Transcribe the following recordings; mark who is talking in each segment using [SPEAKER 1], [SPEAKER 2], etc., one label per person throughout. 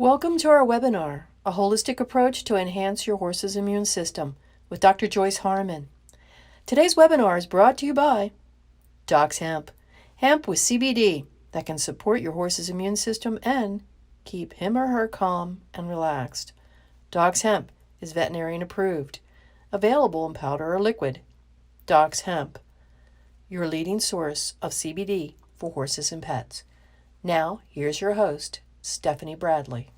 [SPEAKER 1] Welcome to our webinar, A Holistic Approach to Enhance Your Horse's Immune System with Dr. Joyce Harman. Today's webinar is brought to you by Docs Hemp. Hemp with CBD that can support your horse's immune system and keep him or her calm and relaxed. Docs Hemp is veterinarian approved. Available in powder or liquid. Docs Hemp, your leading source of CBD for horses and pets. Now, here's your host, Stephanie Bradley.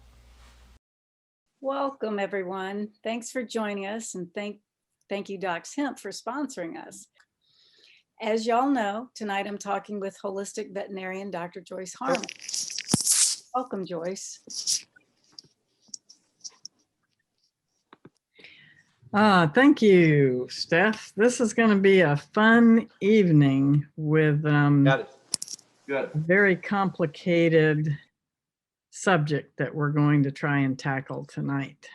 [SPEAKER 2] Welcome, everyone. Thanks for joining us, and thank you, Docs Hemp, for sponsoring us. As y'all know, tonight I'm talking with holistic veterinarian Dr. Joyce Harman. Welcome, Joyce.
[SPEAKER 3] Thank you, Steph. This is going to be a fun evening with
[SPEAKER 4] Got it. Good.
[SPEAKER 3] a very complicated subject that we're going to try and tackle tonight.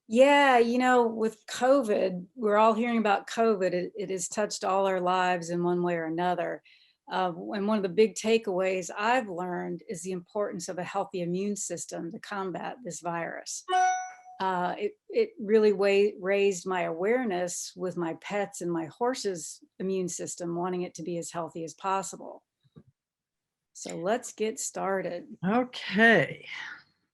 [SPEAKER 2] Yeah, with COVID, we're all hearing about COVID. It has touched all our lives in one way or another. And one of the big takeaways I've learned is the importance of a healthy immune system to combat this virus. It really raised my awareness with my pets and my horse's immune system, wanting it to be as healthy as possible. So let's get started.
[SPEAKER 3] Okay.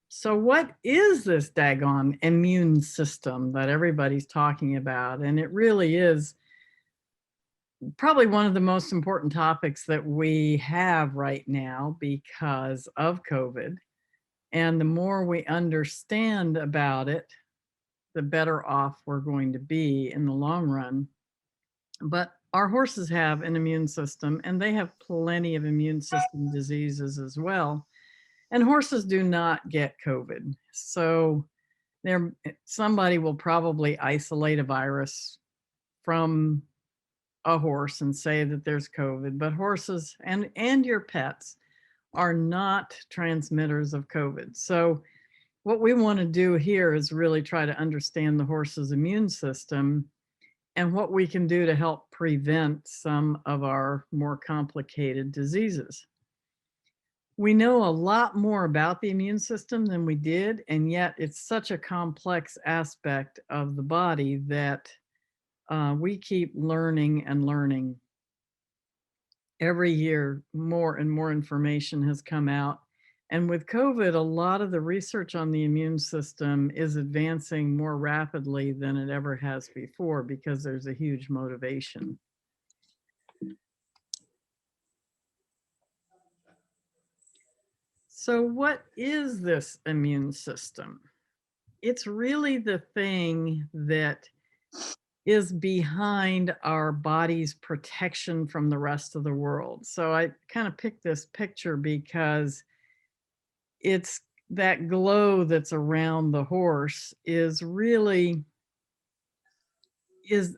[SPEAKER 3] So what is this daggone immune system that everybody's talking about? And it really is probably one of the most important topics that we have right now because of COVID. And the more we understand about it, the better off we're going to be in the long run. But our horses have an immune system, and they have plenty of immune system diseases as well. And horses do not get COVID. So somebody will probably isolate a virus from a horse and say that there's COVID, but horses and your pets are not transmitters of COVID. So what we want to do here is really try to understand the horse's immune system and what we can do to help prevent some of our more complicated diseases. We know a lot more about the immune system than we did, and yet it's such a complex aspect of the body that we keep learning and learning. Every year, more and more information has come out. And with COVID, a lot of the research on the immune system is advancing more rapidly than it ever has before because there's a huge motivation. So what is this immune system? It's really the thing that is behind our body's protection from the rest of the world. So I kind of picked this picture because it's that glow that's around the horse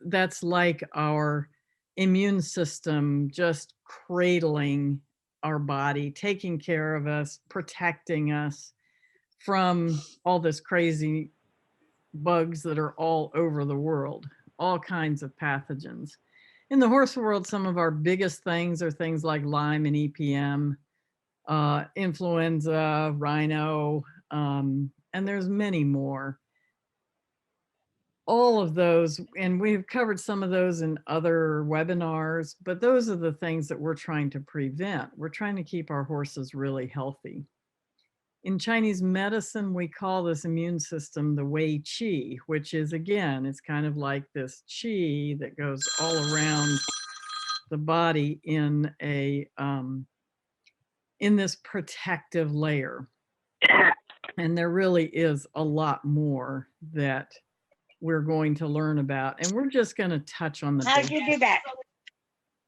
[SPEAKER 3] that's like our immune system just cradling our body, taking care of us, protecting us from all this crazy bugs that are all over the world, all kinds of pathogens. In the horse world, some of our biggest things are things like Lyme and EPM, influenza, rhino, and there's many more. All of those, and we've covered some of those in other webinars, but those are the things that we're trying to prevent. We're trying to keep our horses really healthy. In Chinese medicine, we call this immune system the Wei Qi, which is, again, it's kind of like this qi that goes all around the body in this protective layer. And there really is a lot more that we're going to learn about. And we're just going to touch on the
[SPEAKER 5] How'd you do that?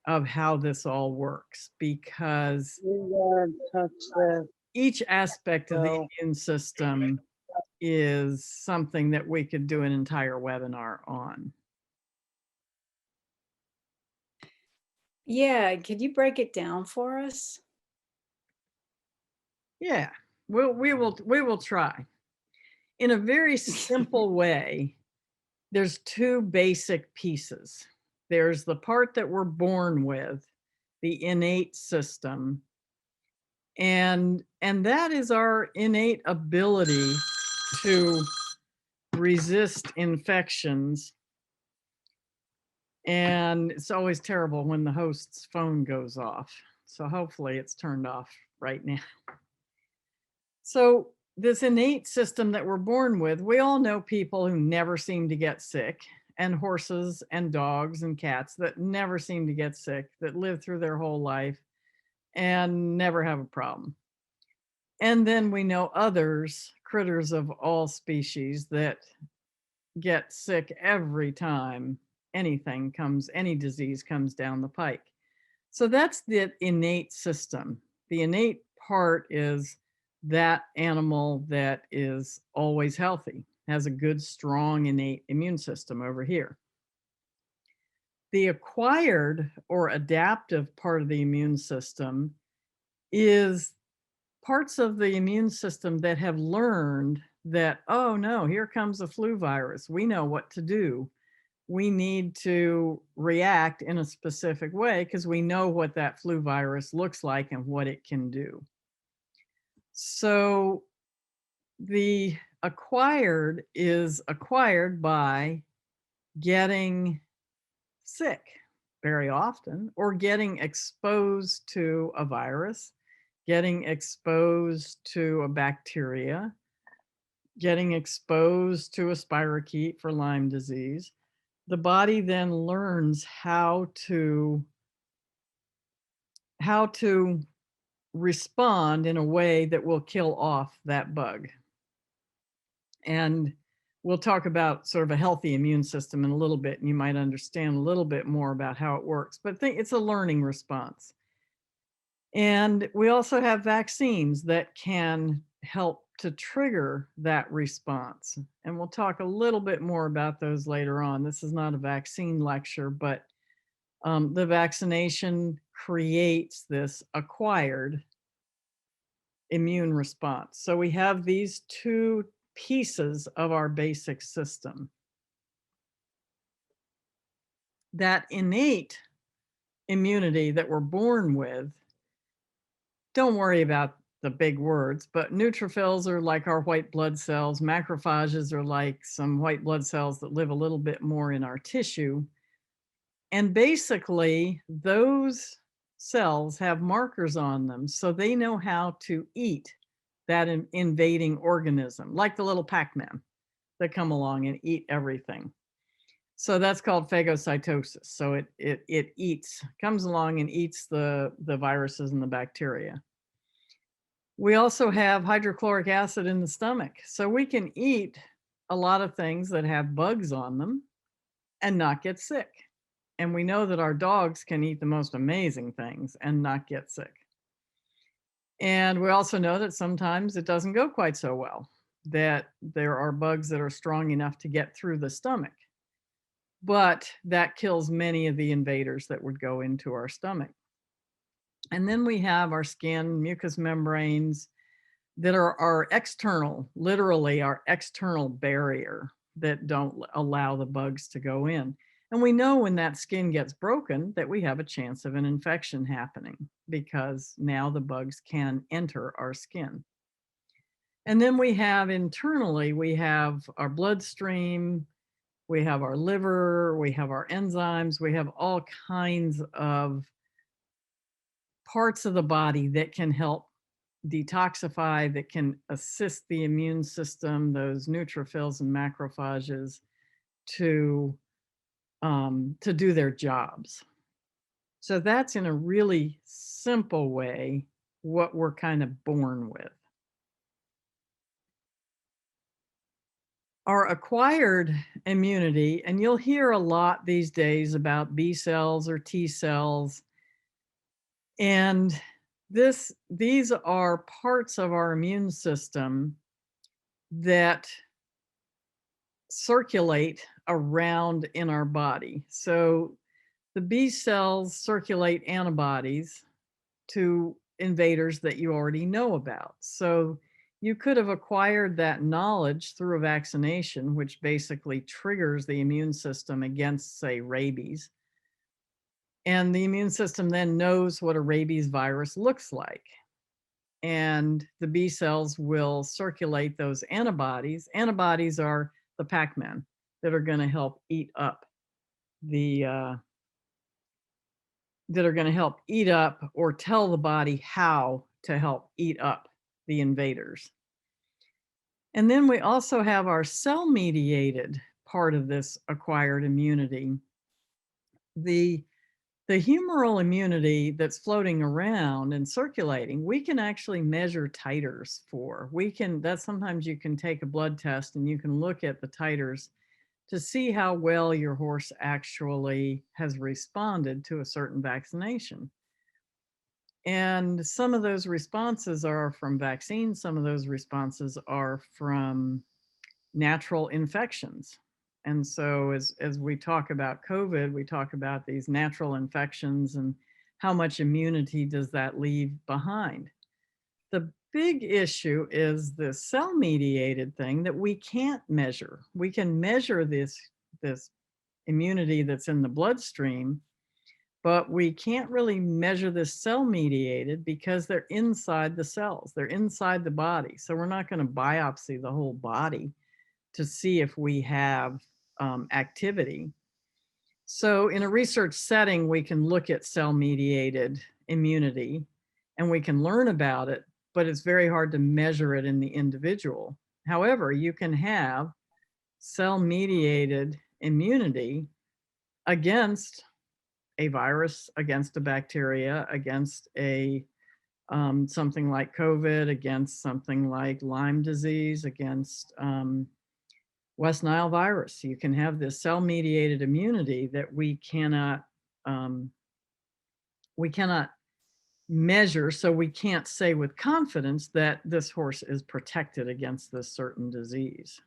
[SPEAKER 3] of how this all works, because each aspect of the immune system is something that we could do an entire webinar on.
[SPEAKER 2] Yeah, could you break it down for us?
[SPEAKER 3] Yeah, we will try. In a very simple way, there's two basic pieces. There's the part that we're born with, the innate system, And that is our innate ability to resist infections. And it's always terrible when the host's phone goes off. So hopefully it's turned off right now. So this innate system that we're born with, we all know people who never seem to get sick, and horses and dogs and cats that never seem to get sick, that live through their whole life and never have a problem. And then we know others, critters of all species, that get sick every time any disease comes down the pike. So that's the innate system. The innate part is that animal that is always healthy, has a good, strong, innate immune system over here. The acquired or adaptive part of the immune system is parts of the immune system that have learned that, oh no, here comes a flu virus. We know what to do. We need to react in a specific way because we know what that flu virus looks like and what it can do. So the acquired is acquired by getting sick very often, or getting exposed to a virus, getting exposed to a bacteria, getting exposed to a spirochete for Lyme disease. The body then learns how to respond in a way that will kill off that bug. And we'll talk about sort of a healthy immune system in a little bit, and you might understand a little bit more about how it works, but it's a learning response. And we also have vaccines that can help to trigger that response. And we'll talk a little bit more about those later on. This is not a vaccine lecture, but the vaccination creates this acquired immune response. So we have these two pieces of our basic system. That innate immunity that we're born with, don't worry about the big words, but neutrophils are like our white blood cells. Macrophages are like some white blood cells that live a little bit more in our tissue. And basically, those cells have markers on them, so they know how to eat that invading organism, like the little Pac-Man that come along and eat everything. So that's called phagocytosis. So it comes along and eats the viruses and the bacteria. We also have hydrochloric acid in the stomach. So we can eat a lot of things that have bugs on them and not get sick. And we know that our dogs can eat the most amazing things and not get sick. And we also know that sometimes it doesn't go quite so well, that there are bugs that are strong enough to get through the stomach. But that kills many of the invaders that would go into our stomach. And then we have our skin, mucous membranes that are our external, literally our external barrier that don't allow the bugs to go in. And we know when that skin gets broken that we have a chance of an infection happening because now the bugs can enter our skin. And then we have internally, we have our bloodstream, we have our liver, we have our enzymes, we have all kinds of parts of the body that can help detoxify, that can assist the immune system, those neutrophils and macrophages to do their jobs. So that's in a really simple way what we're kind of born with. Our acquired immunity, and you'll hear a lot these days about B cells or T cells, and these are parts of our immune system that circulate around in our body. So the B cells circulate antibodies to invaders that you already know about. So you could have acquired that knowledge through a vaccination, which basically triggers the immune system against, say, rabies. And the immune system then knows what a rabies virus looks like. and the B cells will circulate those antibodies. Antibodies are the Pac-Man that are going to help eat up or tell the body how to help eat up the invaders. And then we also have our cell-mediated part of this acquired immunity. The humoral immunity that's floating around and circulating, we can actually measure titers for. Sometimes you can take a blood test and you can look at the titers to see how well your horse actually has responded to a certain vaccination. And some of those responses are from vaccines, some of those responses are from natural infections. And so as we talk about COVID, we talk about these natural infections and how much immunity does that leave behind. The big issue is the cell-mediated thing that we can't measure. We can measure this immunity that's in the bloodstream, but we can't really measure the cell-mediated because they're inside the cells, they're inside the body. So we're not going to biopsy the whole body to see if we have activity. So in a research setting, we can look at cell-mediated immunity and we can learn about it, but it's very hard to measure it in the individual. However, you can have cell-mediated immunity against a virus, against a bacteria, against something like COVID, against something like Lyme disease, against West Nile virus. You can have this cell-mediated immunity that we cannot measure, so we can't say with confidence that this horse is protected against this certain disease.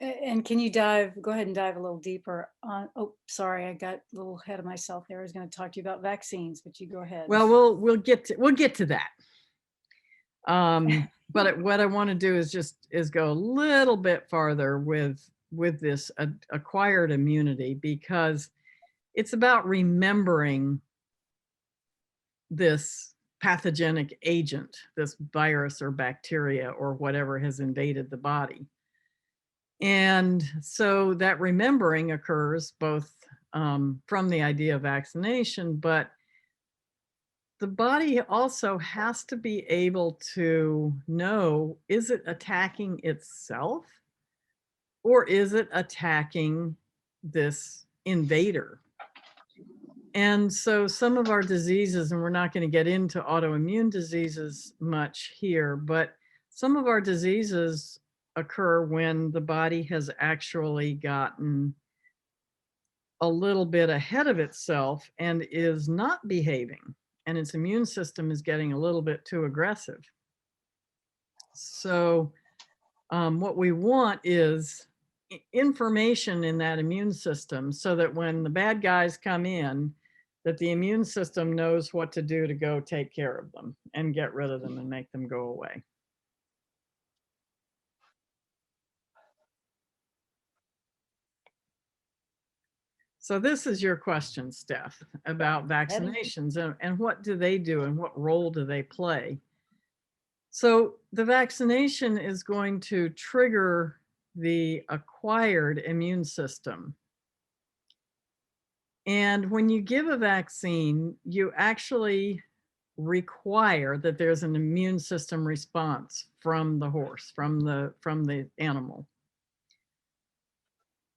[SPEAKER 2] And can you go ahead and dive a little deeper on, oh, sorry, I got a little ahead of myself there. I was going to talk to you about vaccines, but you go ahead.
[SPEAKER 3] Well, we'll get to that. But what I want to do is go a little bit farther with this acquired immunity, because it's about remembering this pathogenic agent, this virus or bacteria or whatever has invaded the body. And so that remembering occurs both from the idea of vaccination, but the body also has to be able to know, is it attacking itself or is it attacking this invader? And so some of our diseases, and we're not going to get into autoimmune diseases much here, but some of our diseases occur when the body has actually gotten a little bit ahead of itself and is not behaving, and its immune system is getting a little bit too aggressive. So what we want is information in that immune system so that when the bad guys come in, that the immune system knows what to do to go take care of them and get rid of them and make them go away. So this is your question, Steph, about vaccinations and what do they do and what role do they play? So the vaccination is going to trigger the acquired immune system. And when you give a vaccine, you actually require that there's an immune system response from the horse, from the animal.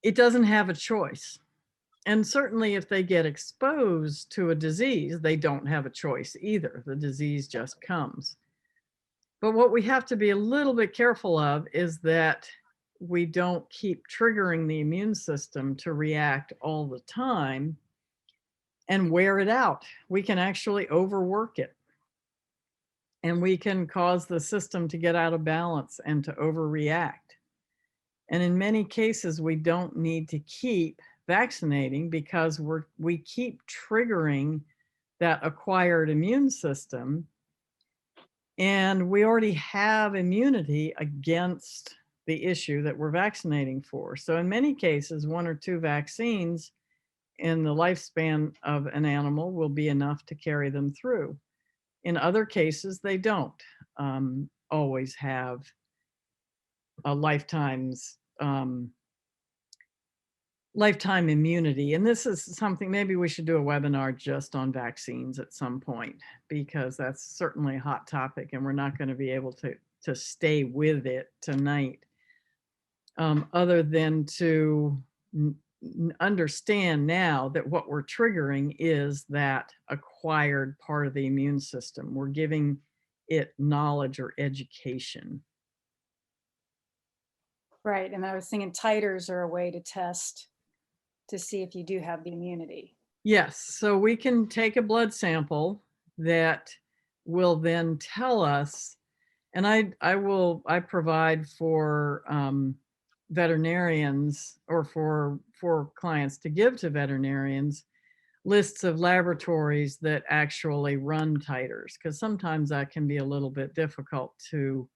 [SPEAKER 3] It doesn't have a choice. And certainly if they get exposed to a disease, they don't have a choice either. The disease just comes. But what we have to be a little bit careful of is that we don't keep triggering the immune system to react all the time and wear it out. We can actually overwork it. And we can cause the system to get out of balance and to overreact. And in many cases, we don't need to keep vaccinating because we keep triggering that acquired immune system. And we already have immunity against the issue that we're vaccinating for. So in many cases, 1 or 2 vaccines in the lifespan of an animal will be enough to carry them through. In other cases, they don't always have a lifetime immunity. And this is something, maybe we should do a webinar just on vaccines at some point, because that's certainly a hot topic and we're not going to be able to stay with it tonight, other than to understand now that what we're triggering is that acquired part of the immune system. We're giving it knowledge or education.
[SPEAKER 2] Right. And I was thinking titers are a way to test to see if you do have the immunity.
[SPEAKER 3] Yes. So we can take a blood sample that will then tell us, and I provide for veterinarians, or for clients to give to veterinarians, lists of laboratories that actually run titers, because sometimes that can be a little bit difficult to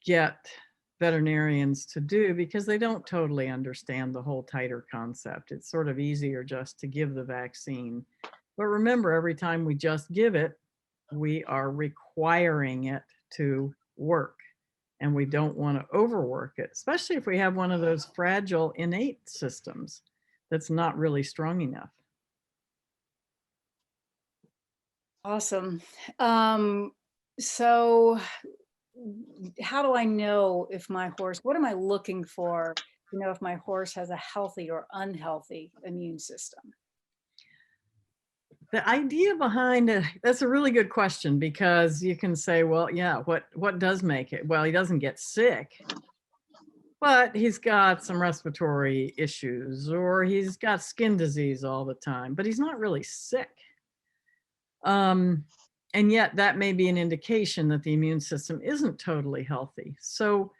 [SPEAKER 3] get veterinarians to do, because they don't totally understand the whole titer concept. It's sort of easier just to give the vaccine. But remember, every time we just give it, we are requiring it to work. And we don't want to overwork it, especially if we have one of those fragile innate systems that's not really strong enough.
[SPEAKER 2] Awesome. So how do I know if my horse, what am I looking for to know if my horse has a healthy or unhealthy immune system?
[SPEAKER 3] The idea behind it, that's a really good question, because you can say, well, yeah, what does make it? Well, he doesn't get sick, but he's got some respiratory issues, or he's got skin disease all the time, but he's not really sick. And yet that may be an indication that the immune system isn't totally healthy. So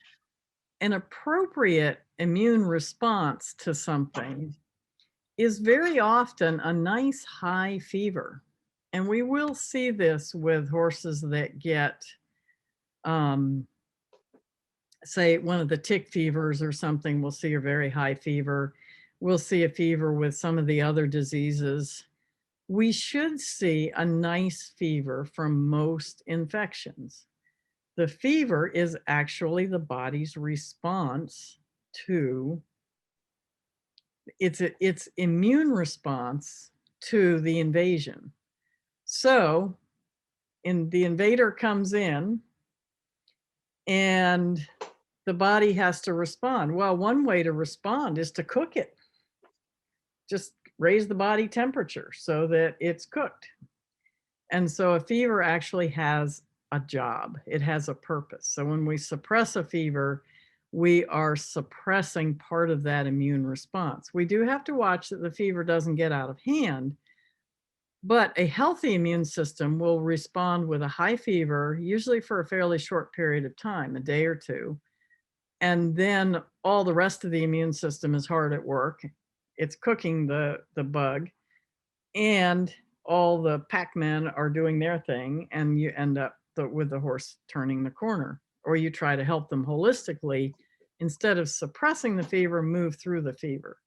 [SPEAKER 3] an appropriate immune response to something is very often a nice high fever. And we will see this with horses that get, say, one of the tick fevers or something. We'll see a very high fever. We'll see a fever with some of the other diseases. We should see a nice fever from most infections. The fever is actually the body's response to its immune response to the invasion. So the invader comes in and the body has to respond. Well, one way to respond is to cook it. Just raise the body temperature so that it's cooked. And so a fever actually has a job. It has a purpose. So when we suppress a fever, we are suppressing part of that immune response. We do have to watch that the fever doesn't get out of hand, but a healthy immune system will respond with a high fever, usually for a fairly short period of time, a day or two. And then all the rest of the immune system is hard at work. It's cooking the bug, and all the pac-men are doing their thing, and you end up with the horse turning the corner. Or you try to help them holistically, instead of suppressing the fever, move through the fever.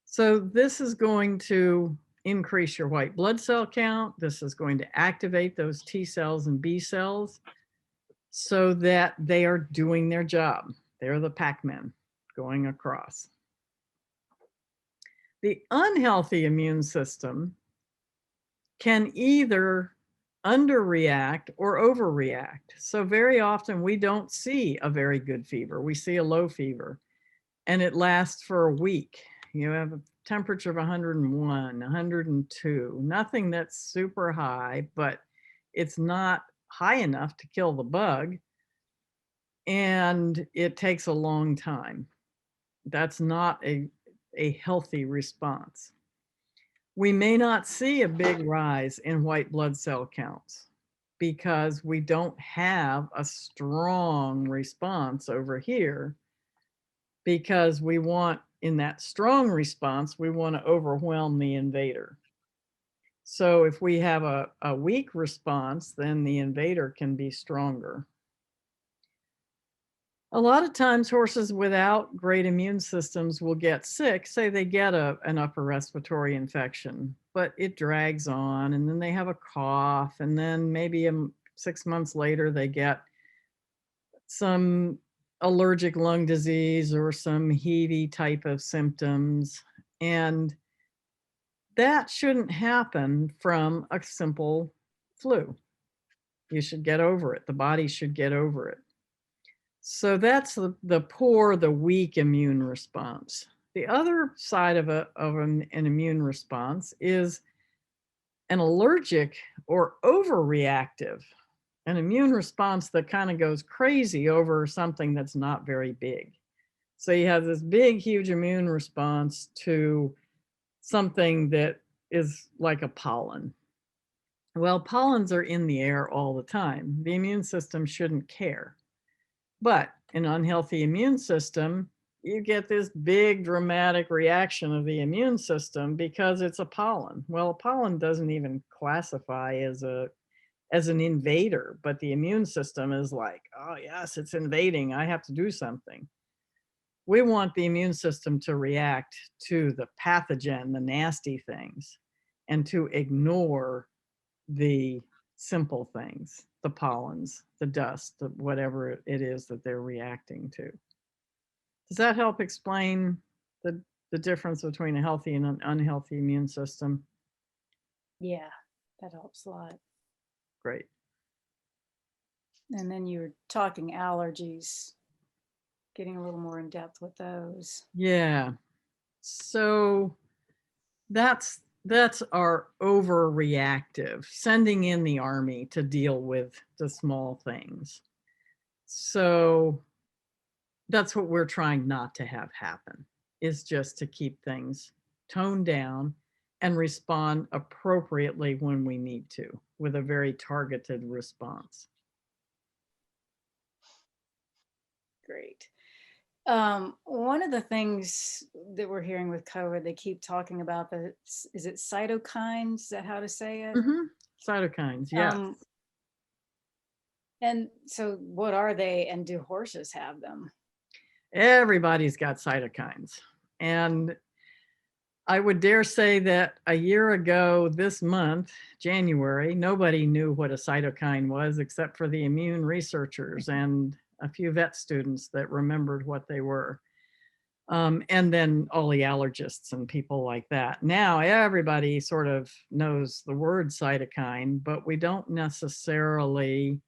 [SPEAKER 3] So this is going to increase your white blood cell count. This is going to activate those T cells and B cells so that they are doing their job. They're the pac-men going across. The unhealthy immune system can either underreact or overreact. So very often we don't see a very good fever. We see a low fever and it lasts for a week. You have a temperature of 101, 102, nothing that's super high, but it's not high enough to kill the bug. And it takes a long time. That's not a healthy response. We may not see a big rise in white blood cell counts because we don't have a strong response over here, because we want, in that strong response, we want to overwhelm the invader. So if we have a weak response, then the invader can be stronger. A lot of times horses without great immune systems will get sick. Say they get an upper respiratory infection, but it drags on, and then they have a cough, and then maybe 6 months later they get some allergic lung disease or some heavy type of symptoms. And that shouldn't happen from a simple flu. You should get over it. The body should get over it. So that's the poor, the weak immune response. The other side of an immune response is an allergic or overreactive, an immune response that kind of goes crazy over something that's not very big. So you have this big, huge immune response to something that is like a pollen. Well, pollens are in the air all the time. The immune system shouldn't care. But an unhealthy immune system, you get this big dramatic reaction of the immune system because it's a pollen. Well, a pollen doesn't even classify as an invader, but the immune system is like, oh yes, it's invading. I have to do something. We want the immune system to react to the pathogen, the nasty things, and to ignore the simple things, the pollens, the dust, whatever it is that they're reacting to. Does that help explain the difference between a healthy and an unhealthy immune system?
[SPEAKER 2] Yeah, that helps a lot.
[SPEAKER 3] Great.
[SPEAKER 2] And then you were talking allergies, getting a little more in depth with those.
[SPEAKER 3] Yeah. So that's our overreactive, sending in the army to deal with the small things. So that's what we're trying not to have happen, is just to keep things toned down and respond appropriately when we need to, with a very targeted response.
[SPEAKER 2] Great. One of the things that we're hearing with COVID, they keep talking about is it cytokines? Is that how to say it?
[SPEAKER 3] Cytokines, yes.
[SPEAKER 2] And so what are they, and do horses have them?
[SPEAKER 3] Everybody's got cytokines. And I would dare say that a year ago this month, January, nobody knew what a cytokine was except for the immune researchers and a few vet students that remembered what they were. And then all the allergists and people like that. Now everybody sort of knows the word cytokine, but we don't necessarily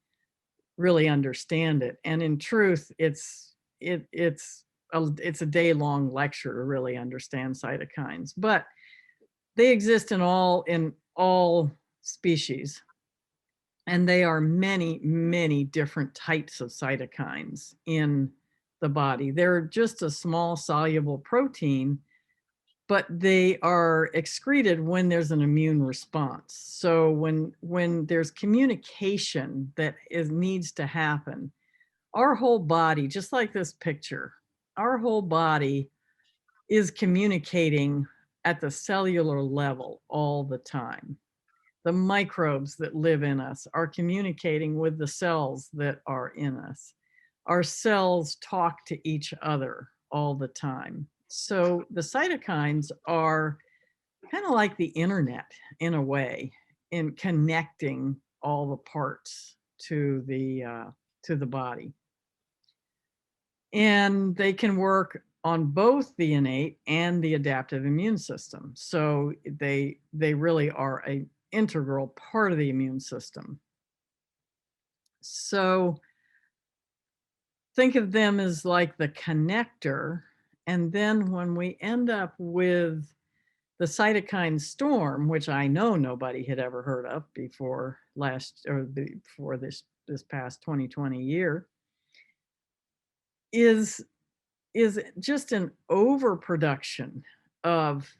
[SPEAKER 3] really understand it. And in truth, it's a day-long lecture to really understand cytokines, but they exist in all species. And they are many, many different types of cytokines in the body. They're just a small soluble protein, but they are excreted when there's an immune response. So when there's communication that needs to happen, our whole body, just like this picture, our whole body is communicating at the cellular level all the time. The microbes that live in us are communicating with the cells that are in us. Our cells talk to each other all the time. So the cytokines are kind of like the internet in a way, in connecting all the parts to the body. And they can work on both the innate and the adaptive immune system. So they really are an integral part of the immune system. So think of them as like the connector. And then when we end up with the cytokine storm, which I know nobody had ever heard of before this past 2020 year, is just an overproduction of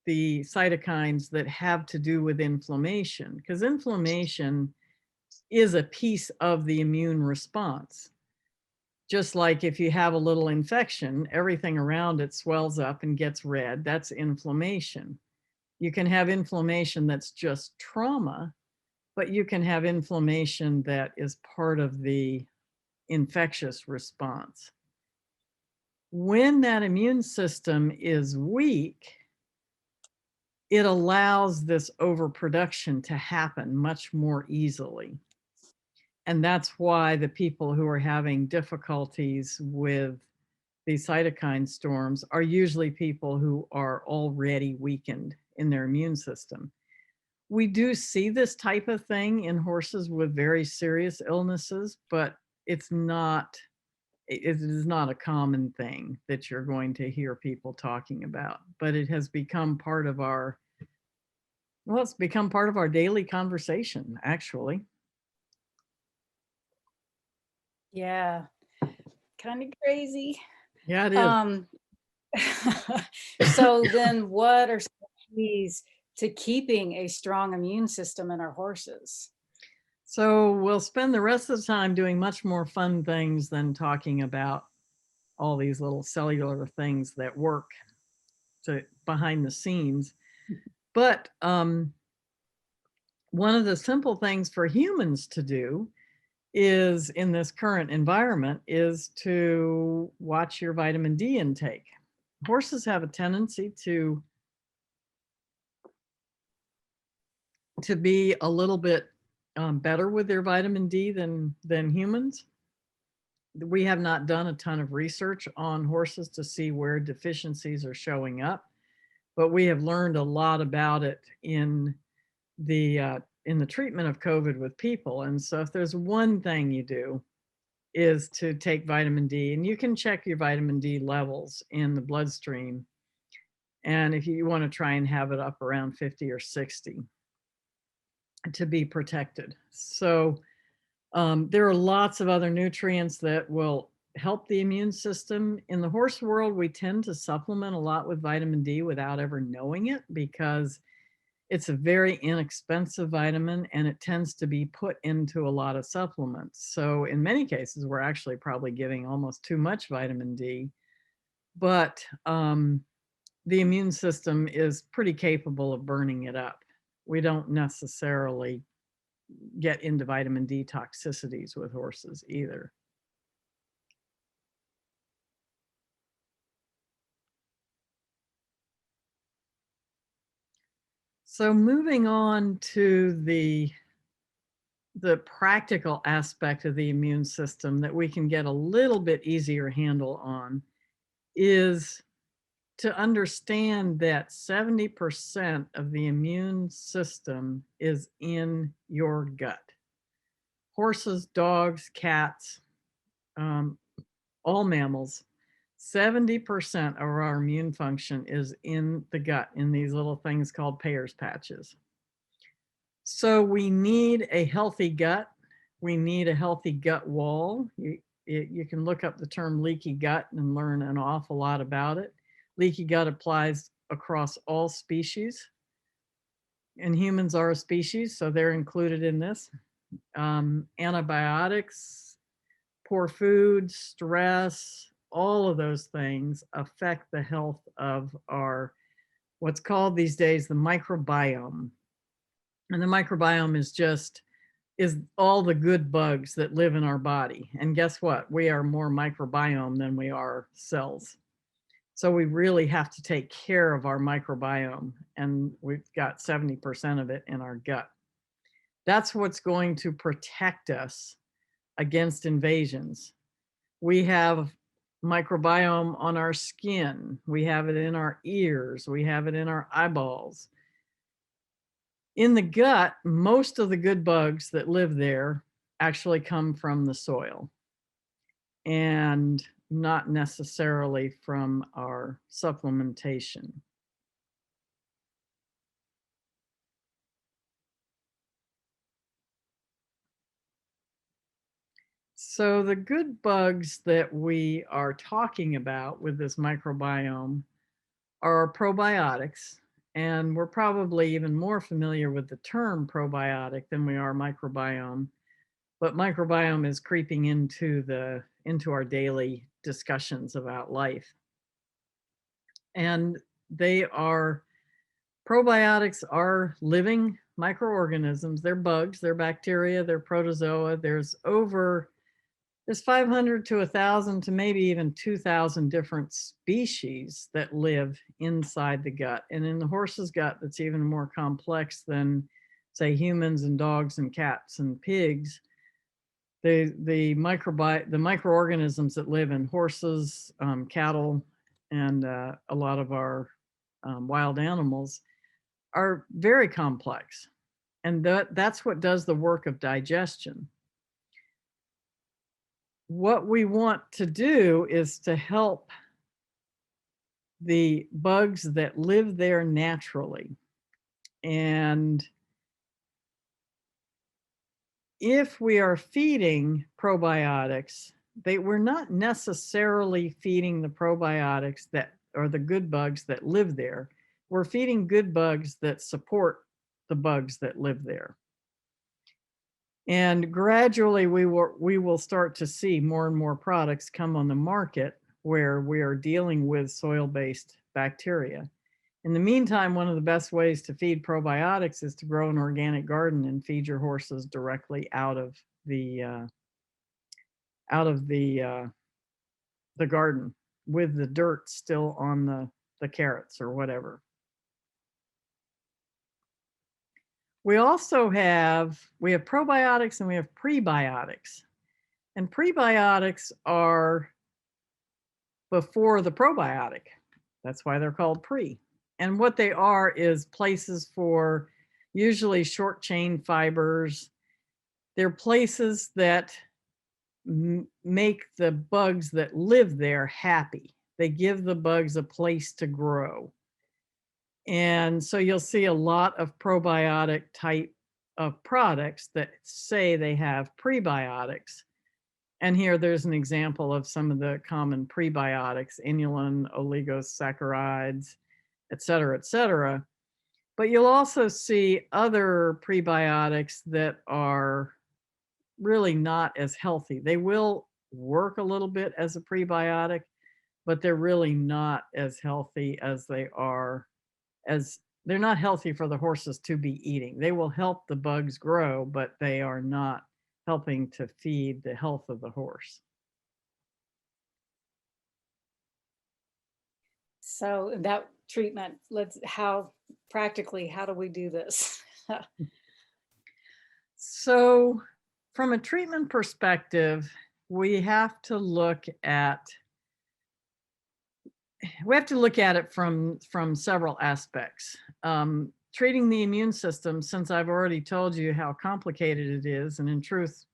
[SPEAKER 3] the cytokines that have to do with inflammation, because inflammation is a piece of the immune response. Just like if you have a little infection, everything around it swells up and gets red. That's inflammation. You can have inflammation that's just trauma, but you can have inflammation that is part of the infectious response. When that immune system is weak, it allows this overproduction to happen much more easily. And that's why the people who are having difficulties with these cytokine storms are usually people who are already weakened in their immune system. We do see this type of thing in horses with very serious illnesses, but it is not a common thing that you're going to hear people talking about. But it has become part of our, well, it's become part of our daily conversation, actually.
[SPEAKER 2] Yeah, kind of crazy.
[SPEAKER 3] Yeah, it is.
[SPEAKER 2] So then what are some keys to keeping a strong immune system in our horses?
[SPEAKER 3] So we'll spend the rest of the time doing much more fun things than talking about all these little cellular things that work behind the scenes. But one of the simple things for humans to do is, in this current environment, is to watch your vitamin D intake. Horses have a tendency to be a little bit better with their vitamin D than humans. We have not done a ton of research on horses to see where deficiencies are showing up, but we have learned a lot about it in the treatment of COVID with people. And so if there's one thing you do is to take vitamin D, and you can check your vitamin D levels in the bloodstream. And if you want to try and have it up around 50 or 60 to be protected. So there are lots of other nutrients that will help the immune system. In the horse world, we tend to supplement a lot with vitamin D without ever knowing it, because it's a very inexpensive vitamin and it tends to be put into a lot of supplements. So in many cases, we're actually probably giving almost too much vitamin D, but the immune system is pretty capable of burning it up. We don't necessarily get into vitamin D toxicities with horses either. So moving on to the practical aspect of the immune system that we can get a little bit easier handle on is to understand that 70% of the immune system is in your gut. Horses, dogs, cats, all mammals, 70% of our immune function is in the gut, in these little things called Peyer's patches. So we need a healthy gut. We need a healthy gut wall. You can look up the term leaky gut and learn an awful lot about it. Leaky gut applies across all species, and humans are a species, so they're included in this. Antibiotics, poor food, stress, all of those things affect the health of our, what's called these days, the microbiome. And the microbiome is all the good bugs that live in our body. And guess what? We are more microbiome than we are cells. So we really have to take care of our microbiome, and we've got 70% of it in our gut. That's what's going to protect us against invasions. We have microbiome on our skin. We have it in our ears. We have it in our eyeballs. In the gut, most of the good bugs that live there actually come from the soil and not necessarily from our supplementation. So the good bugs that we are talking about with this microbiome are probiotics. And we're probably even more familiar with the term probiotic than we are microbiome. But microbiome is creeping into our daily discussions about life. And probiotics are living microorganisms. They're bugs, they're bacteria, they're protozoa. There's over There's 500 to 1,000 to maybe even 2,000 different species that live inside the gut. And in the horse's gut, that's even more complex than, say, humans and dogs and cats and pigs. The microorganisms that live in horses, cattle, and a lot of our wild animals are very complex. And that's what does the work of digestion. What we want to do is to help the bugs that live there naturally. And if we are feeding probiotics, we're not necessarily feeding the probiotics that are the good bugs that live there. We're feeding good bugs that support the bugs that live there. And gradually we will start to see more and more products come on the market where we are dealing with soil-based bacteria. In the meantime, one of the best ways to feed probiotics is to grow an organic garden and feed your horses directly out of the garden with the dirt still on the carrots or whatever. We also have probiotics and we have prebiotics. And prebiotics are before the probiotic. That's why they're called pre. And what they are is places for usually short chain fibers. They're places that make the bugs that live there happy. They give the bugs a place to grow. And so you'll see a lot of probiotic type of products that say they have prebiotics. And here there's an example of some of the common prebiotics, inulin, oligosaccharides, et cetera, et cetera. But you'll also see other prebiotics that are really not as healthy. They will work a little bit as a prebiotic, but they're really not as healthy as they're not healthy for the horses to be eating. They will help the bugs grow, but they are not helping to feed the health of the horse.
[SPEAKER 2] So that treatment, how do we do this?
[SPEAKER 3] So from a treatment perspective, we have to look at it from several aspects. Treating the immune system, since I've already told you how complicated it is, and in truth,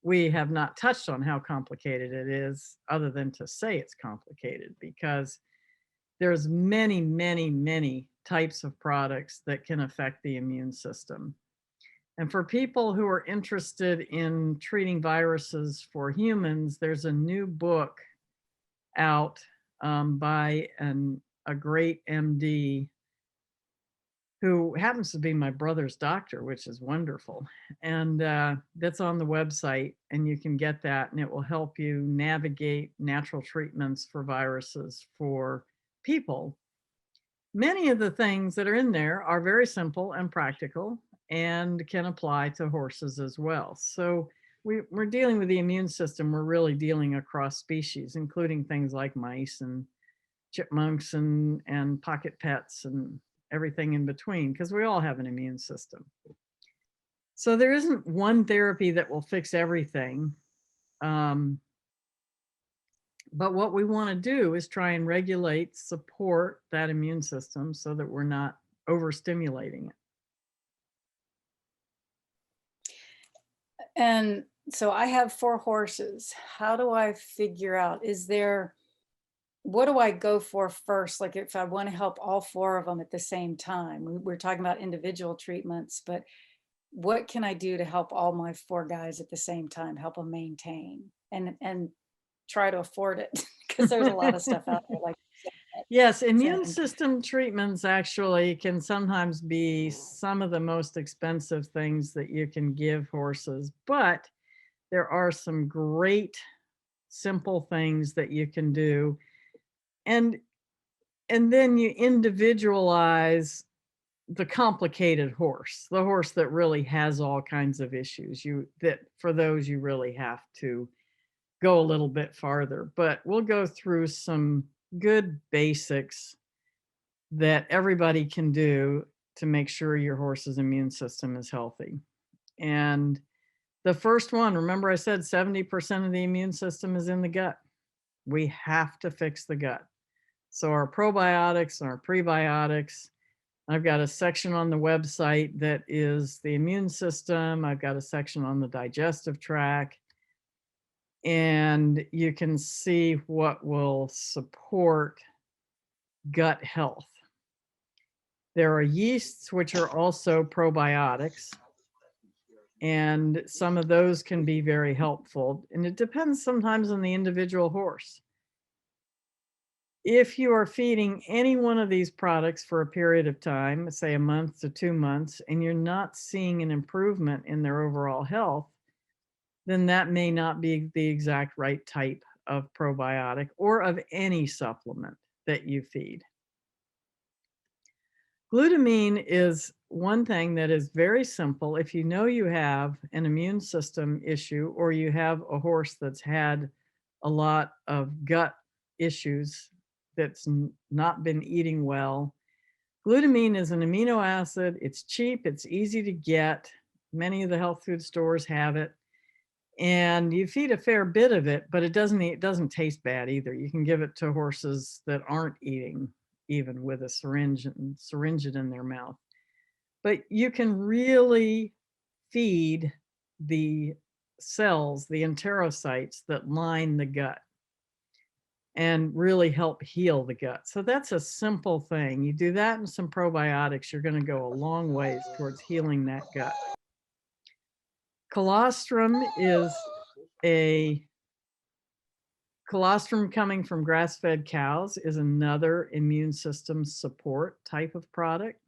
[SPEAKER 3] we have not touched on how complicated it is other than to say it's complicated, because there's many, many, many types of products that can affect the immune system. And for people who are interested in treating viruses for humans, there's a new book out by a great MD who happens to be my brother's doctor, which is wonderful. And that's on the website, and you can get that, and it will help you navigate natural treatments for viruses for people. Many of the things that are in there are very simple and practical and can apply to horses as well. So we're dealing with the immune system. We're really dealing across species, including things like mice and chipmunks and pocket pets and everything in between, because we all have an immune system. So there isn't one therapy that will fix everything. But what we want to do is try and regulate, support that immune system so that we're not overstimulating it.
[SPEAKER 2] And so I have 4 horses. How do I figure out, what do I go for first? Like if I want to help all 4 of them at the same time, we're talking about individual treatments, but what can I do to help all my 4 guys at the same time, help them maintain and try to afford it? Because there's a lot of stuff out there.
[SPEAKER 3] Yes, immune system treatments actually can sometimes be some of the most expensive things that you can give horses, but there are some great simple things that you can do. And then you individualize the complicated horse, the horse that really has all kinds of issues. That for those you really have to go a little bit farther, but we'll go through some good basics that everybody can do to make sure your horse's immune system is healthy. And the first one, remember I said 70% of the immune system is in the gut. We have to fix the gut. So our probiotics and our prebiotics, I've got a section on the website that is the immune system. I've got a section on the digestive tract. And you can see what will support gut health. There are yeasts, which are also probiotics, and some of those can be very helpful. And it depends sometimes on the individual horse. If you are feeding any one of these products for a period of time, say a month to 2 months, and you're not seeing an improvement in their overall health, then that may not be the exact right type of probiotic or of any supplement that you feed. Glutamine is one thing that is very simple. If you know you have an immune system issue or you have a horse that's had a lot of gut issues that's not been eating well, glutamine is an amino acid. It's cheap, it's easy to get. Many of the health food stores have it. And you feed a fair bit of it, but it doesn't taste bad either. You can give it to horses that aren't eating, even with a syringe it in their mouth. But you can really feed the cells, the enterocytes that line the gut, and really help heal the gut. So that's a simple thing. You do that and some probiotics, you're going to go a long ways towards healing that gut. Colostrum coming from grass-fed cows is another immune system support type of product.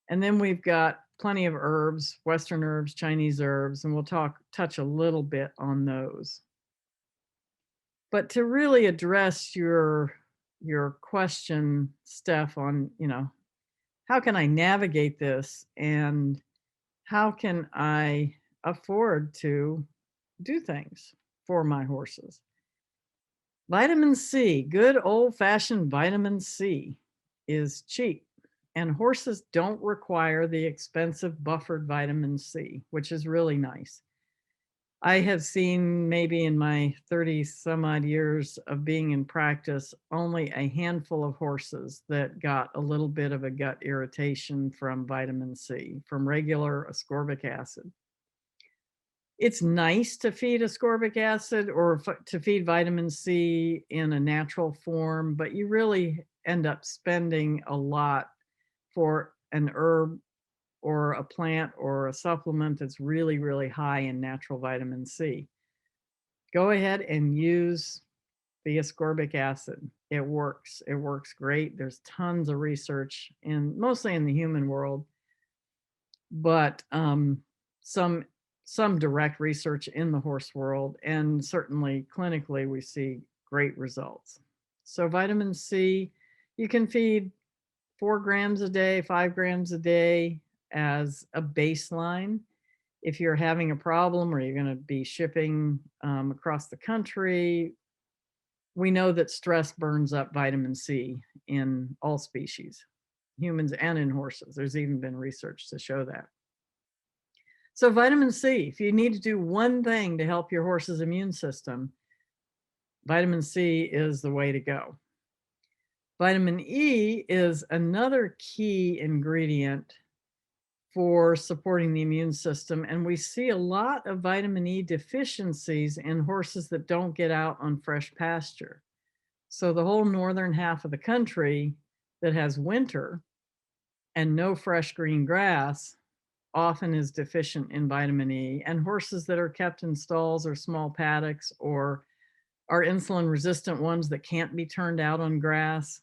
[SPEAKER 3] And then we've got plenty of herbs, Western herbs, Chinese herbs, and we'll touch a little bit on those. But to really address your question, Steph, on, how can I navigate this and how can I afford to do things for my horses? Vitamin C, good old-fashioned vitamin C, is cheap, and horses don't require the expensive buffered vitamin C, which is really nice. I have seen, maybe in my 30 some odd years of being in practice, only a handful of horses that got a little bit of a gut irritation from vitamin C, from regular ascorbic acid. It's nice to feed ascorbic acid or to feed vitamin C in a natural form, but you really end up spending a lot for an herb or a plant or a supplement that's really, really high in natural vitamin C. Go ahead and use the ascorbic acid. It works. It works great. There's tons of research mostly in the human world, but some direct research in the horse world, and certainly clinically we see great results. So vitamin C, you can feed 4 grams a day, 5 grams a day as a baseline. If you're having a problem or you're going to be shipping across the country, we know that stress burns up vitamin C in all species, humans and in horses. There's even been research to show that. So vitamin C, if you need to do one thing to help your horse's immune system, vitamin C is the way to go. Vitamin E is another key ingredient for supporting the immune system, and we see a lot of vitamin E deficiencies in horses that don't get out on fresh pasture. So the whole northern half of the country that has winter and no fresh green grass often is deficient in vitamin E, and horses that are kept in stalls or small paddocks or are insulin resistant ones that can't be turned out on grass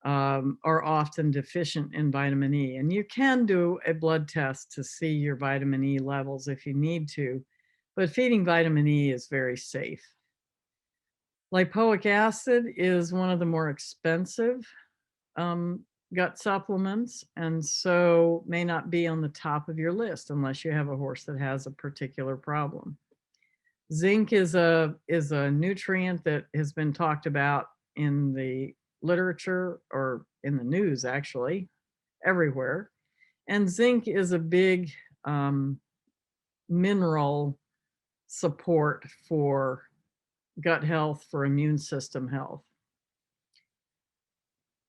[SPEAKER 3] are often deficient in vitamin E. And you can do a blood test to see your vitamin E levels if you need to, but feeding vitamin E is very safe. Lipoic acid is one of the more expensive gut supplements, and so may not be on the top of your list unless you have a horse that has a particular problem. Zinc is a nutrient that has been talked about in the literature or in the news, actually, everywhere. And zinc is a big mineral support for gut health, for immune system health.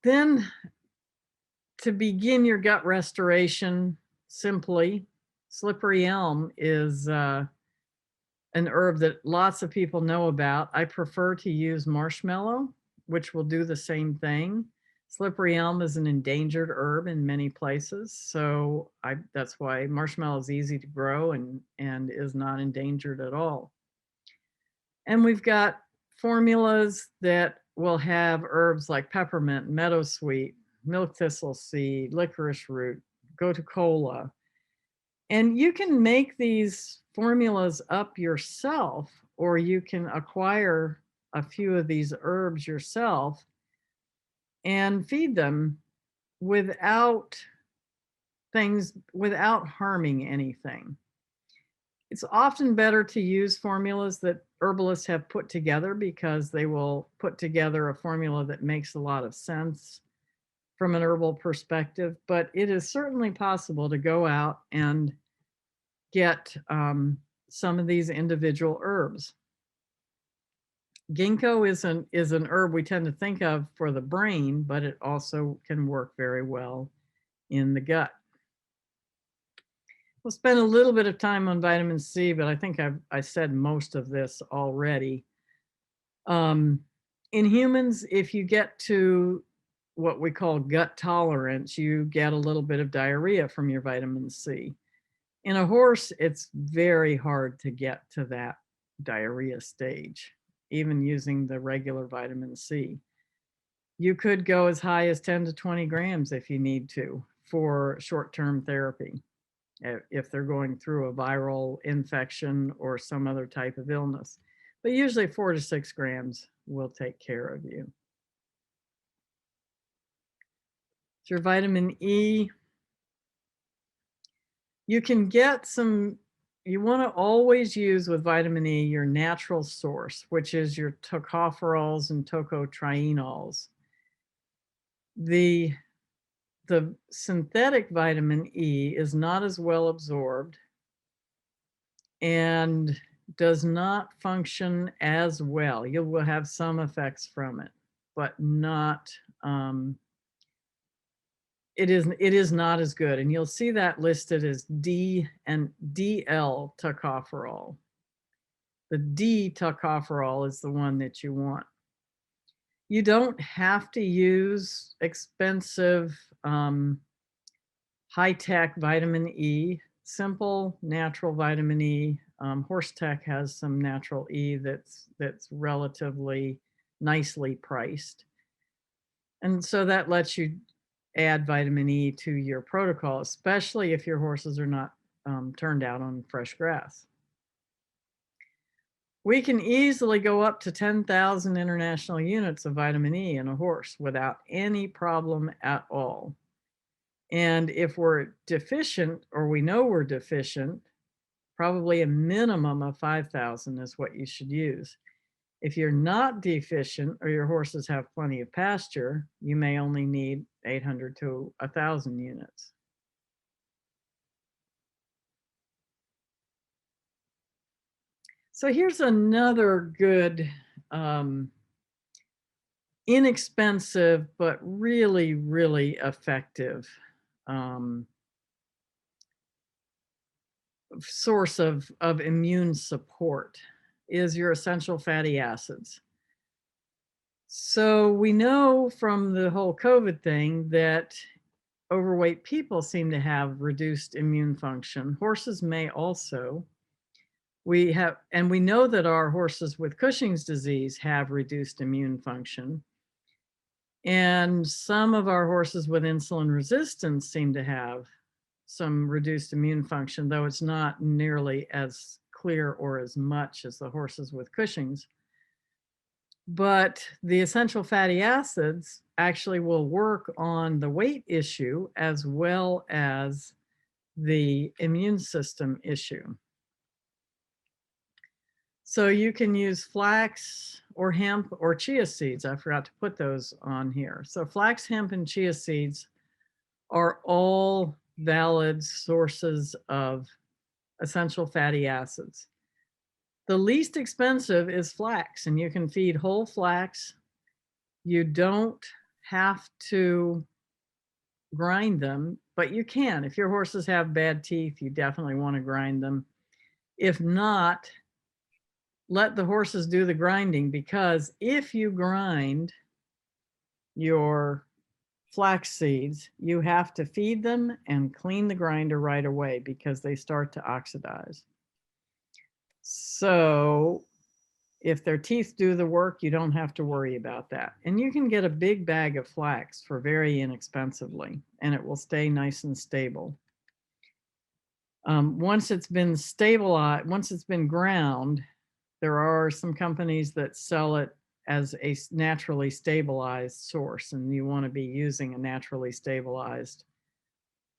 [SPEAKER 3] Then, to begin your gut restoration, simply, slippery elm is an herb that lots of people know about. I prefer to use marshmallow, which will do the same thing. Slippery elm is an endangered herb in many places, so that's why marshmallow is easy to grow and is not endangered at all. And we've got formulas that will have herbs like peppermint, meadowsweet, milk thistle seed, licorice root, gotu kola. And you can make these formulas up yourself, or you can acquire a few of these herbs yourself and feed them without harming anything. It's often better to use formulas that herbalists have put together, because they will put together a formula that makes a lot of sense from an herbal perspective. But it is certainly possible to go out and get some of these individual herbs. Ginkgo is an herb we tend to think of for the brain, but it also can work very well in the gut. We'll spend a little bit of time on vitamin C, but I think I said most of this already. In humans, if you get to what we call gut tolerance, you get a little bit of diarrhea from your vitamin C. In a horse, it's very hard to get to that diarrhea stage, even using the regular vitamin C. You could go as high as 10 to 20 grams if you need to for short-term therapy, if they're going through a viral infection or some other type of illness. But usually 4 to 6 grams will take care of you. Your vitamin E, you can get some, you want to always use with vitamin E your natural source, which is your tocopherols and tocotrienols. The synthetic vitamin E is not as well absorbed and does not function as well. You will have some effects from it, but not, it is not as good. And you'll see that listed as D and DL tocopherol. The D tocopherol is the one that you want. You don't have to use expensive, high-tech vitamin E. Simple, natural vitamin E. Horse Tech has some natural E that's relatively nicely priced. And so that lets you add vitamin E to your protocol, especially if your horses are not turned out on fresh grass. We can easily go up to 10,000 international units of vitamin E in a horse without any problem at all. And if we're deficient, or we know we're deficient, probably a minimum of 5,000 is what you should use. If you're not deficient, or your horses have plenty of pasture, you may only need 800 to 1,000 units. So here's another good, inexpensive, but really, really effective source of immune support is your essential fatty acids. So we know from the whole COVID thing that overweight people seem to have reduced immune function. Horses may also. We know that our horses with Cushing's disease have reduced immune function. And some of our horses with insulin resistance seem to have some reduced immune function, though it's not nearly as clear or as much as the horses with Cushing's. But the essential fatty acids actually will work on the weight issue as well as the immune system issue. So you can use flax or hemp or chia seeds. I forgot to put those on here. So flax, hemp, and chia seeds are all valid sources of essential fatty acids. The least expensive is flax, and you can feed whole flax. You don't have to grind them, but you can. If your horses have bad teeth, you definitely want to grind them. If not, let the horses do the grinding, because if you grind your flax seeds, you have to feed them and clean the grinder right away because they start to oxidize. So if their teeth do the work, you don't have to worry about that. And you can get a big bag of flax for very inexpensively, and it will stay nice and stable. Once it's been stabilized, once it's been ground, there are some companies that sell it as a naturally stabilized source, and you want to be using a naturally stabilized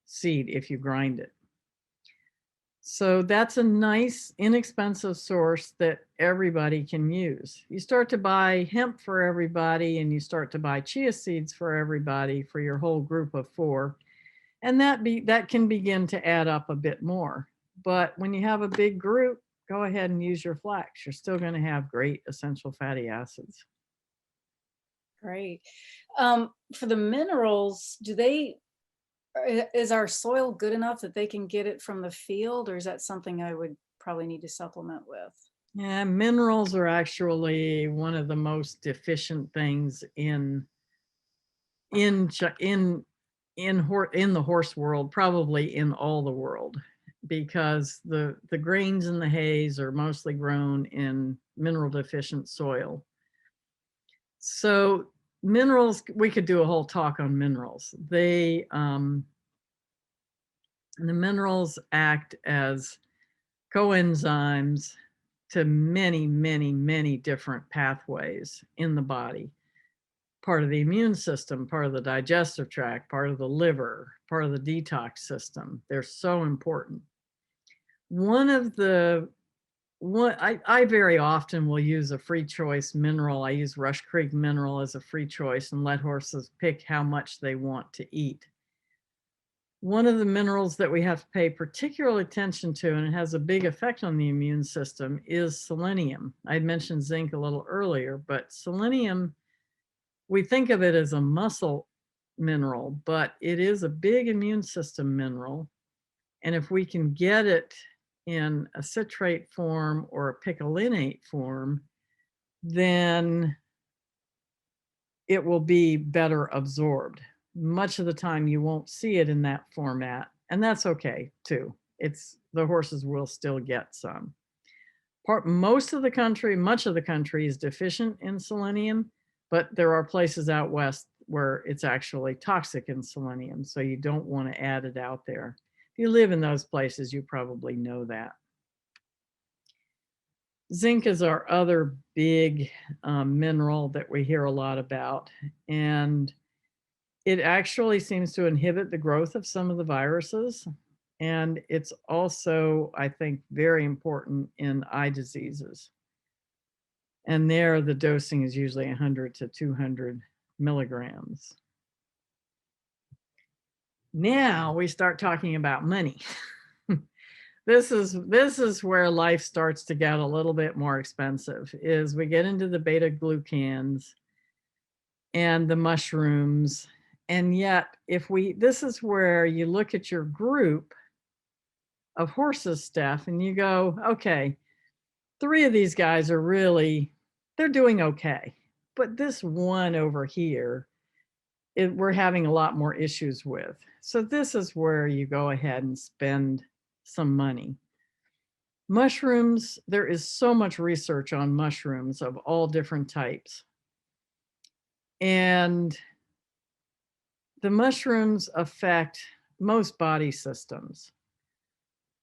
[SPEAKER 3] seed if you grind it. So that's a nice, inexpensive source that everybody can use. You start to buy hemp for everybody, and you start to buy chia seeds for everybody for your whole group of 4. And that can begin to add up a bit more. But when you have a big group, go ahead and use your flax. You're still going to have great essential fatty acids.
[SPEAKER 2] Great. For the minerals, is our soil good enough that they can get it from the field, or is that something I would probably need to supplement with?
[SPEAKER 3] Yeah, minerals are actually one of the most deficient things in the horse world, probably in all the world, because the grains and the hays are mostly grown in mineral deficient soil. So minerals, we could do a whole talk on minerals. The minerals act as coenzymes to many, many, many different pathways in the body. Part of the immune system, part of the digestive tract, part of the liver, part of the detox system. They're so important. I very often will use a free choice mineral. I use Rush Creek mineral as a free choice and let horses pick how much they want to eat. One of the minerals that we have to pay particular attention to, and it has a big effect on the immune system, is selenium. I mentioned zinc a little earlier, but selenium, we think of it as a muscle mineral, but it is a big immune system mineral. And if we can get it in a citrate form or a picolinate form, then it will be better absorbed. Much of the time you won't see it in that format, and that's okay too. The horses will still get some. Much of the country is deficient in selenium, but there are places out west where it's actually toxic in selenium, so you don't want to add it out there. If you live in those places, you probably know that. Zinc is our other big mineral that we hear a lot about, and it actually seems to inhibit the growth of some of the viruses. And it's also, I think, very important in eye diseases. And there, the dosing is usually 100 to 200 milligrams. Now we start talking about money. This is where life starts to get a little bit more expensive, is we get into the beta glucans and the mushrooms. And yet, this is where you look at your group of horses, Steph, and you go, okay, 3 of these guys they're doing okay. But this one over here, we're having a lot more issues with. So this is where you go ahead and spend some money. Mushrooms, there is so much research on mushrooms of all different types. And the mushrooms affect most body systems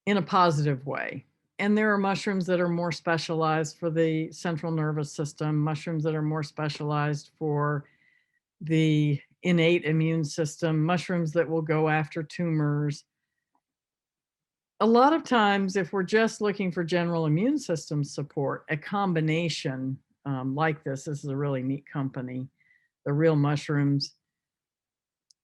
[SPEAKER 3] in a positive way. And there are mushrooms that are more specialized for the central nervous system, mushrooms that are more specialized for the innate immune system, mushrooms that will go after tumors. a lot of times, if we're just looking for general immune system support, a combination like this is a really neat company, The Real Mushrooms.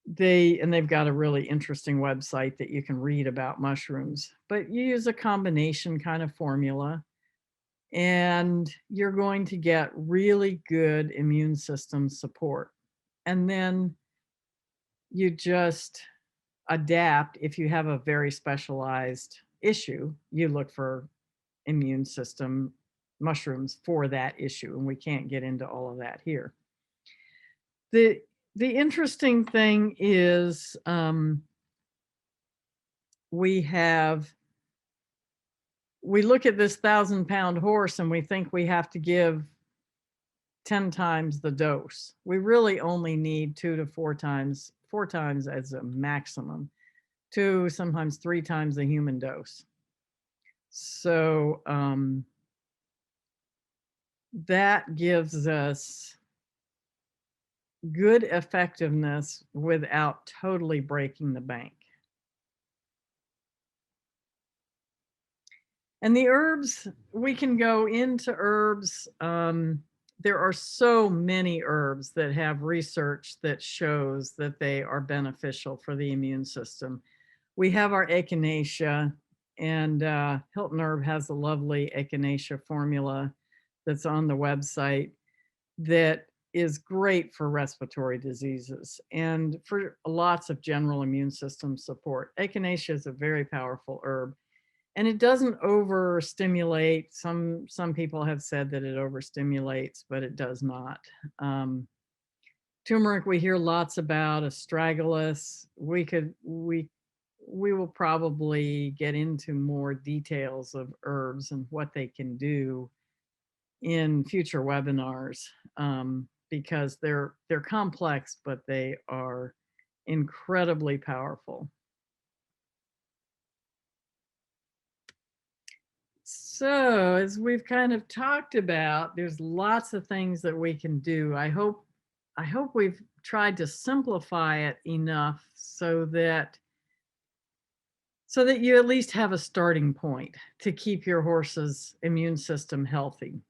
[SPEAKER 3] They've got a really interesting website that you can read about mushrooms, but you use a combination kind of formula and you're going to get really good immune system support. And then you just adapt. If you have a very specialized issue, you look for immune system mushrooms for that issue, and we can't get into all of that here. The interesting thing is we look at this 1,000-pound horse and we think we have to give 10 times the dose. We really only need 2 to 4 times as a maximum, 2, sometimes 3 times the human dose. So that gives us good effectiveness without totally breaking the bank. And the herbs, we can go into herbs. There are so many herbs that have research that shows that they are beneficial for the immune system. We have our Echinacea, and Hilton Herb has a lovely Echinacea formula that's on the website that is great for respiratory diseases and for lots of general immune system support. Echinacea is a very powerful herb, and it doesn't overstimulate. Some people have said that it overstimulates, but it does not. Turmeric, we hear lots about. Astragalus, we will probably get into more details of herbs and what they can do in future webinars, because they're complex, but they are incredibly powerful. So as we've kind of talked about, there's lots of things that we can do. I hope we've tried to simplify it enough so that you at least have a starting point to keep your horse's immune system healthy.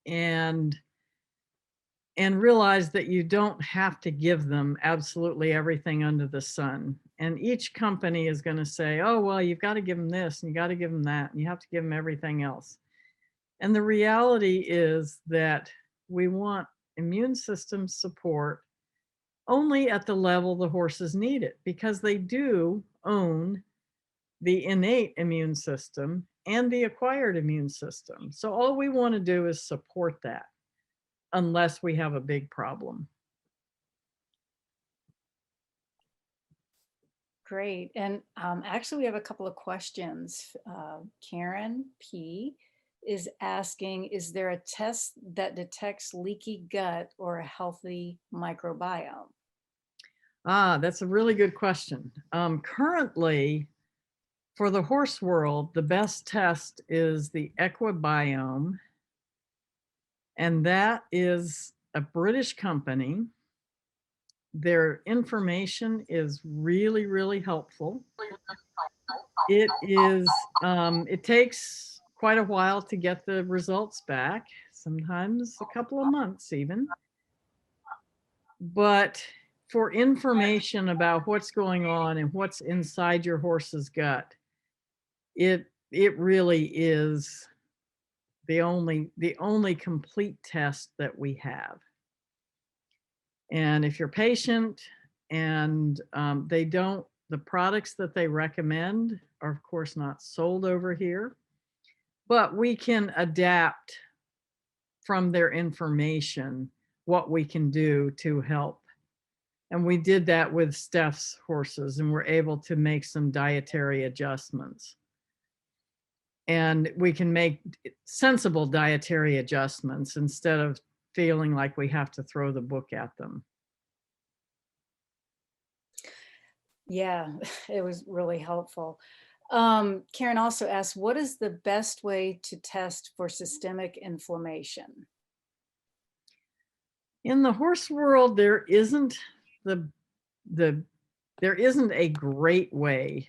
[SPEAKER 3] And realize that you don't have to give them absolutely everything under the sun. And each company is going to say, oh, well, you've got to give them this and you got to give them that, and you have to give them everything else. And the reality is that we want immune system support only at the level the horses need it, because they do own the innate immune system and the acquired immune system. So all we want to do is support that, unless we have a big problem.
[SPEAKER 2] Great. And actually, we have a couple of questions. Karen P. is asking, is there a test that detects leaky gut or a healthy microbiome?
[SPEAKER 3] That's a really good question. Currently, for the horse world, the best test is the Equibiome, and that is a British company. Their information is really, really helpful. It takes quite a while to get the results back, sometimes a couple of months even. But for information about what's going on and what's inside your horse's gut, it really is the only complete test that we have. And if you're patient and the products that they recommend are of course not sold over here, but we can adapt from their information what we can do to help. And we did that with Steph's horses, and we're able to make some dietary adjustments. And we can make sensible dietary adjustments instead of feeling like we have to throw the book at them.
[SPEAKER 2] Yeah, it was really helpful. Karen also asked, what is the best way to test for systemic inflammation?
[SPEAKER 3] In the horse world, there isn't a great way.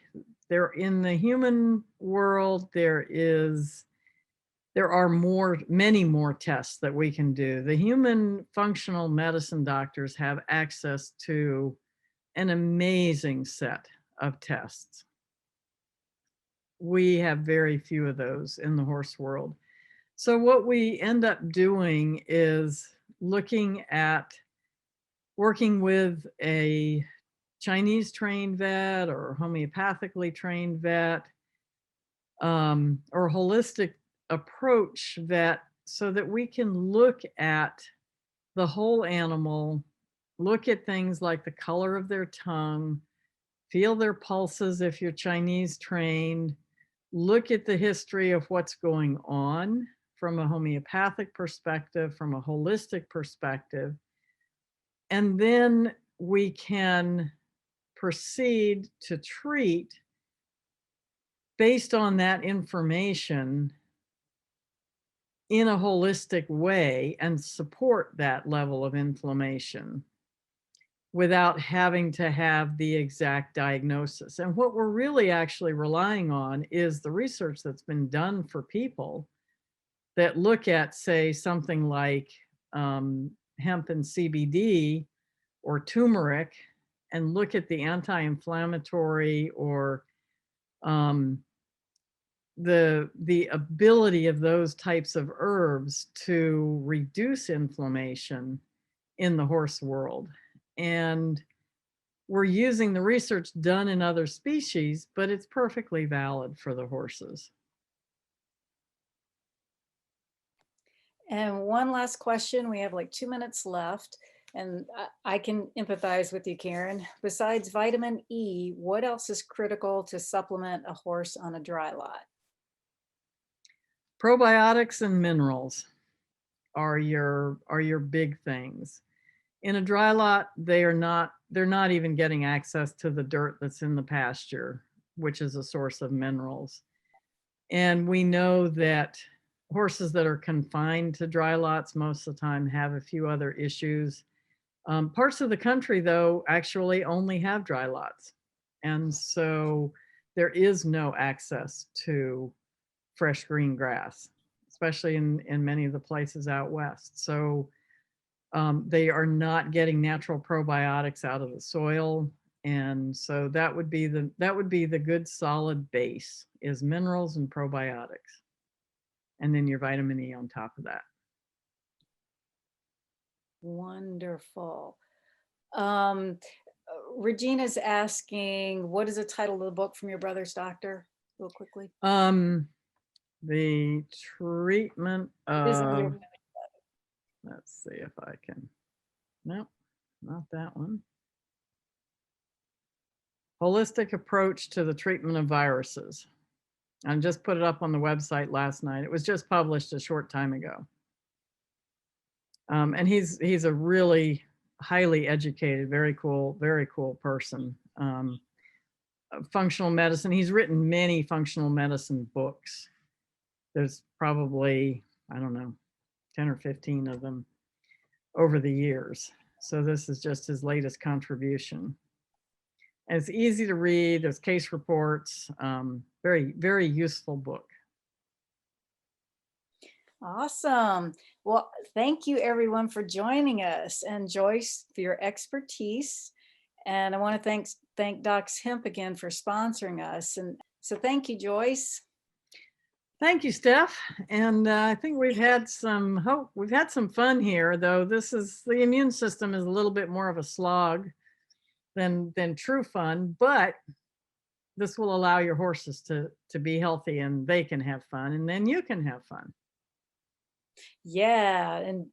[SPEAKER 3] There in the human world, there are many more tests that we can do. The human functional medicine doctors have access to an amazing set of tests. We have very few of those in the horse world. So what we end up doing is working with a Chinese trained vet or homeopathically trained vet, or holistic approach vet, so that we can look at the whole animal, look at things like the color of their tongue, feel their pulses if you're Chinese trained, look at the history of what's going on from a homeopathic perspective, from a holistic perspective, and then we can proceed to treat based on that information in a holistic way and support that level of inflammation without having to have the exact diagnosis. And what we're really actually relying on is the research that's been done for people that look at, say, something like hemp and CBD or turmeric, and look at the anti-inflammatory or the ability of those types of herbs to reduce inflammation in the horse world. And we're using the research done in other species, but it's perfectly valid for the horses.
[SPEAKER 2] And one last question. We have like 2 minutes left. And I can empathize with you, Karen. Besides vitamin E, what else is critical to supplement a horse on a dry lot?
[SPEAKER 3] Probiotics and minerals are your big things. In a dry lot, they're not even getting access to the dirt that's in the pasture, which is a source of minerals. And we know that horses that are confined to dry lots most of the time have a few other issues. Parts of the country, though, actually only have dry lots. And so there is no access to fresh green grass, especially in many of the places out west. So they are not getting natural probiotics out of the soil. And so that would be the good solid base, is minerals and probiotics. And then your vitamin E on top of that.
[SPEAKER 2] Wonderful. Regina's asking, what is the title of the book from your brother's doctor? Real quickly.
[SPEAKER 3] The treatment of, let's see if I can, nope, not that one. Holistic Approach to the Treatment of Viruses. I just put it up on the website last night. It was just published a short time ago. And he's a really highly educated, very cool person. Functional medicine. He's written many functional medicine books. There's probably, I don't know, 10 or 15 of them over the years. So this is just his latest contribution. And it's easy to read. There's case reports. Very, very useful book.
[SPEAKER 2] Awesome. Well, thank you everyone for joining us, and Joyce for your expertise. And I want to thank Doc's Hemp again for sponsoring us. And so thank you, Joyce.
[SPEAKER 3] Thank you, Steph. And I think we've had some hope. We've had some fun here, though. The immune system is a little bit more of a slog than true fun, but this will allow your horses to be healthy, and they can have fun, and then you can have fun.
[SPEAKER 2] Yeah, and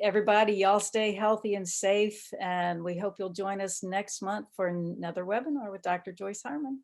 [SPEAKER 2] everybody, y'all stay healthy and safe, and we hope you'll join us next month for another webinar with Dr. Joyce Harman.